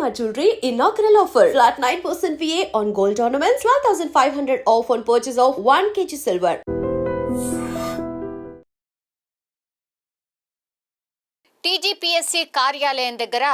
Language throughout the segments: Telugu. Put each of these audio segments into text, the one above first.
Shalimar Jewelry inaugural offer. Flat 9% VA on gold ornaments, 12,500 off on purchase of 1 kg silver. TGPSC కార్యాలయం దగ్గర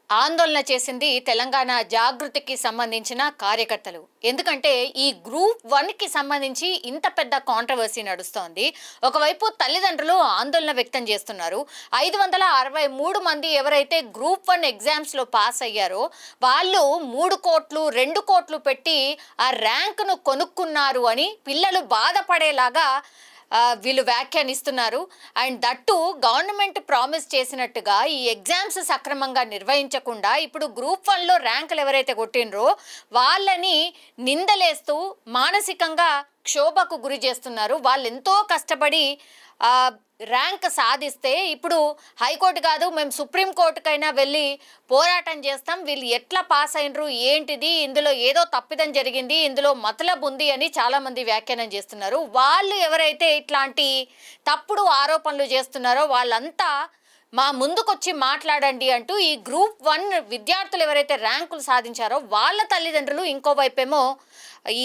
ఆందోళన చేసింది తెలంగాణ జాగృతికి సంబంధించిన కార్యకర్తలు. ఎందుకంటే ఈ గ్రూప్ 1కి సంబంధించి ఇంత పెద్ద కాంట్రవర్సీ నడుస్తోంది. ఒకవైపు తల్లిదండ్రులు ఆందోళన వ్యక్తం చేస్తున్నారు. 563 మంది ఎవరైతే గ్రూప్ 1 ఎగ్జామ్స్లో పాస్ అయ్యారో వాళ్ళు 3 కోట్లు 2 కోట్లు పెట్టి ఆ ర్యాంకును కొనుక్కున్నారు అని పిల్లలు బాధపడేలాగా వీళ్ళు వ్యాఖ్యానిస్తున్నారు. అండ్ దట్టు గవర్నమెంట్ ప్రామిస్ చేసినట్టుగా ఈ ఎగ్జామ్స్ సక్రమంగా నిర్వహించకుండా ఇప్పుడు గ్రూప్ 1లో ర్యాంకులు ఎవరైతే కొట్టినరో వాళ్ళని నిందలేస్తూ మానసికంగా క్షోభకు గురి చేస్తున్నారు. వాళ్ళు ఎంతో కష్టపడి ర్యాంక్ సాధిస్తే ఇప్పుడు హైకోర్టు కాదు మేము సుప్రీంకోర్టుకైనా వెళ్ళి పోరాటం చేస్తాం, వీళ్ళు ఎట్లా పాస్ అయినరు, ఏంటిది, ఇందులో ఏదో తప్పిదం జరిగింది, ఇందులో మతలబ్ ఉంది అని చాలామంది వ్యాఖ్యానం చేస్తున్నారు. వాళ్ళు ఎవరైతే ఇట్లాంటి తప్పుడు ఆరోపణలు చేస్తున్నారో వాళ్ళంతా మా ముందుకొచ్చి మాట్లాడండి అంటూ ఈ గ్రూప్ 1 విద్యార్థులు ఎవరైతే ర్యాంకులు సాధించారో వాళ్ళ తల్లిదండ్రులు ఇంకోవైపేమో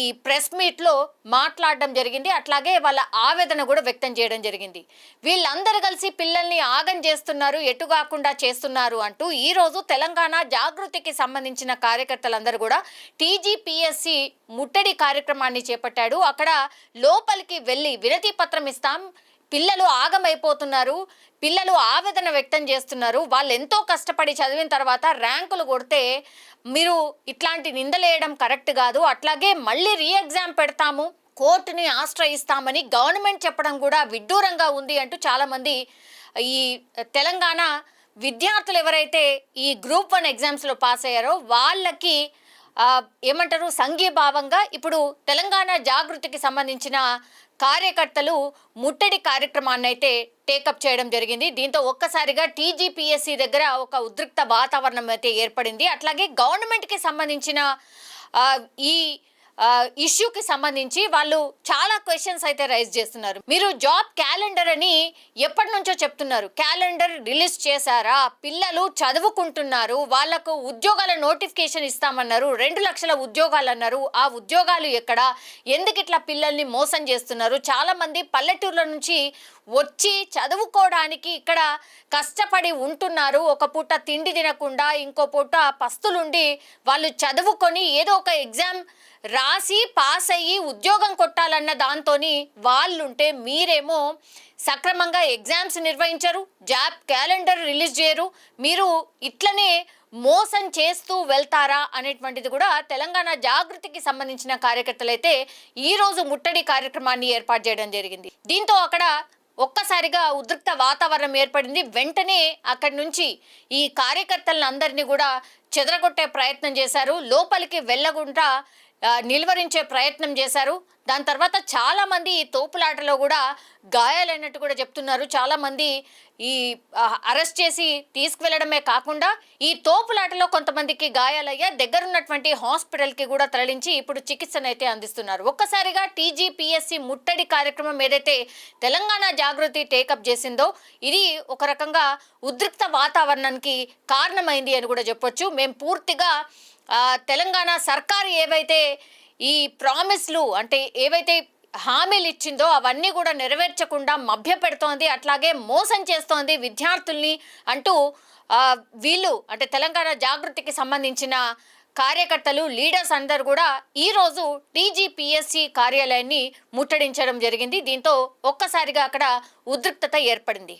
ఈ ప్రెస్ మీట్లో మాట్లాడడం జరిగింది. అట్లాగే వాళ్ళ ఆవేదన కూడా వ్యక్తం చేయడం జరిగింది. వీళ్ళందరూ కలిసి పిల్లల్ని ఆగం చేస్తున్నారు, ఎటు కాకుండా చేస్తున్నారు అంటూ ఈరోజు తెలంగాణ జాగృతికి సంబంధించిన కార్యకర్తలందరూ కూడా టీజీపీఎస్సీ ముట్టడి కార్యక్రమాన్ని చేపట్టాడు. అక్కడ లోపలికి వెళ్ళి వినతి పత్రం ఇస్తాం, పిల్లలు ఆగమైపోతున్నారు, పిల్లలు ఆవేదన వ్యక్తం చేస్తున్నారు, వాళ్ళు ఎంతో కష్టపడి చదివిన తర్వాత ర్యాంకులు కొడితే మీరు ఇట్లాంటి నిందలేయడం కరెక్ట్ కాదు, అట్లాగే మళ్ళీ రీ ఎగ్జామ్ పెడతాము, కోర్టుని ఆశ్రయిస్తామని గవర్నమెంట్ చెప్పడం కూడా విడ్డూరంగా ఉంది అంటూ చాలామంది ఈ తెలంగాణ విద్యార్థులు ఎవరైతే ఈ గ్రూప్ 1 ఎగ్జామ్స్లో పాస్ అయ్యారో వాళ్ళకి ఏమంటారు సంఘీభావంగా ఇప్పుడు తెలంగాణ జాగృతికి సంబంధించిన కార్యకర్తలు ముట్టడి కార్యక్రమాన్ని అయితే టేకప్ చేయడం జరిగింది. దీంతో ఒక్కసారిగా టీజీపీఎస్సీ దగ్గర ఒక ఉద్రిక్త వాతావరణం అయితే ఏర్పడింది. అట్లాగే గవర్నమెంట్కి సంబంధించిన ఈ ఇష్యూకి సంబంధించి వాళ్ళు చాలా క్వశ్చన్స్ అయితే రైజ్ చేస్తున్నారు. మీరు జాబ్ క్యాలెండర్ అని ఎప్పటి నుంచో చెప్తున్నారు, క్యాలెండర్ రిలీజ్ చేశారా, పిల్లలు చదువుకుంటున్నారు, వాళ్లకు ఉద్యోగాల నోటిఫికేషన్ ఇస్తామన్నారు, 2 లక్షల ఉద్యోగాలు అన్నారు, ఆ ఉద్యోగాలు ఎక్కడ, ఎందుకు ఇట్లా పిల్లల్ని మోసం చేస్తున్నారు, చాలా మంది పల్లెటూర్ల నుంచి వచ్చి చదువుకోవడానికి ఇక్కడ కష్టపడి ఉంటున్నారు, ఒక పూట తిండి తినకుండా ఇంకో పూట పస్తులుండి వాళ్ళు చదువుకొని ఏదో ఒక ఎగ్జామ్ రాసి పాస్ అయ్యి ఉద్యోగం కొట్టాలన్న దాంతోని వాళ్ళుంటే మీరేమో సక్రమంగా ఎగ్జామ్స్ నిర్వహించరు, జాబ్ క్యాలెండర్ రిలీజ్ చేయరు, మీరు ఇట్లనే మోసం చేస్తూ వెళ్తారా అనేటువంటిది కూడా తెలంగాణ జాగృతికి సంబంధించిన కార్యకర్తలైతే ఈరోజు ముట్టడి కార్యక్రమాన్ని ఏర్పాటు చేయడం జరిగింది. దీంతో అక్కడ ఒక్కసారిగా ఉద్రిక్త వాతావరణం ఏర్పడింది. వెంటనే అక్కడి నుంచి ఈ కార్యకర్తలందరినీ కూడా చెదరగొట్టే ప్రయత్నం చేశారు, లోపలికి వెళ్ళకుండా నిలువరించే ప్రయత్నం చేశారు. దాని తర్వాత చాలామంది ఈ తోపులాటలో కూడా గాయాలైనట్టు కూడా చెప్తున్నారు. చాలామంది ఈ అరెస్ట్ చేసి తీసుకువెళ్ళడమే కాకుండా ఈ తోపులాటలో కొంతమందికి గాయాలయ్యా దగ్గరున్నటువంటి హాస్పిటల్కి కూడా తరలించి ఇప్పుడు చికిత్సనైతే అందిస్తున్నారు. ఒక్కసారిగా టీజీపీఎస్సీ ముట్టడి కార్యక్రమం ఏదైతే తెలంగాణ జాగృతి టేకప్ చేసిందో ఇది ఒక రకంగా ఉద్రిక్త వాతావరణానికి కారణమైంది అని కూడా చెప్పొచ్చు. మేము పూర్తిగా తెలంగాణ సర్కారు ఏవైతే ఈ ప్రామిస్లు అంటే ఏవైతే హామీలు ఇచ్చిందో అవన్నీ కూడా నెరవేర్చకుండా మభ్య పెడుతోంది, అట్లాగే మోసం చేస్తోంది విద్యార్థుల్ని అంటూ వీళ్ళు అంటే తెలంగాణ జాగృతికి సంబంధించిన కార్యకర్తలు లీడర్స్ అందరూ కూడా ఈరోజు టీజీపీఎస్సీ కార్యాలయాన్ని ముట్టడించడం జరిగింది. దీంతో ఒక్కసారిగా అక్కడ ఉద్రిక్తత ఏర్పడింది.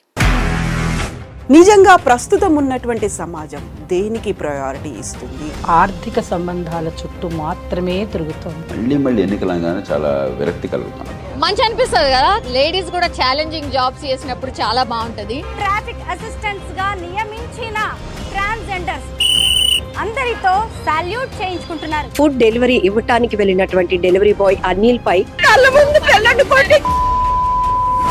నిజంగా ప్రస్తుతం ఉన్నటువంటి సమాజం దేనికి ప్రయారిటీ ఇస్తుంది? ఆర్థిక సంబంధాల చుట్టూ మాత్రమే తిరుగుతుంది. మళ్ళీ ఎన్నికలంగానే చాలా విరక్తి కలుగుతున్నాం. మంచి అనిపిస్తుంది కదా, లేడీస్ కూడా ఛాలెంజింగ్ జాబ్స్ చేసినప్పుడు చాలా బాగుంటది. ట్రాఫిక్ అసిస్టెంట్స్ గా నియమించిన ట్రాన్స్జెండర్స్ అందరితో సాల్యూట్ చేయించుకుంటున్నారు. ఫుడ్ డెలివరీ ఇవ్వటానికి వెళ్ళినటువంటి డెలివరీ బాయ్ అనిల్ పై కళ్ళ ముందు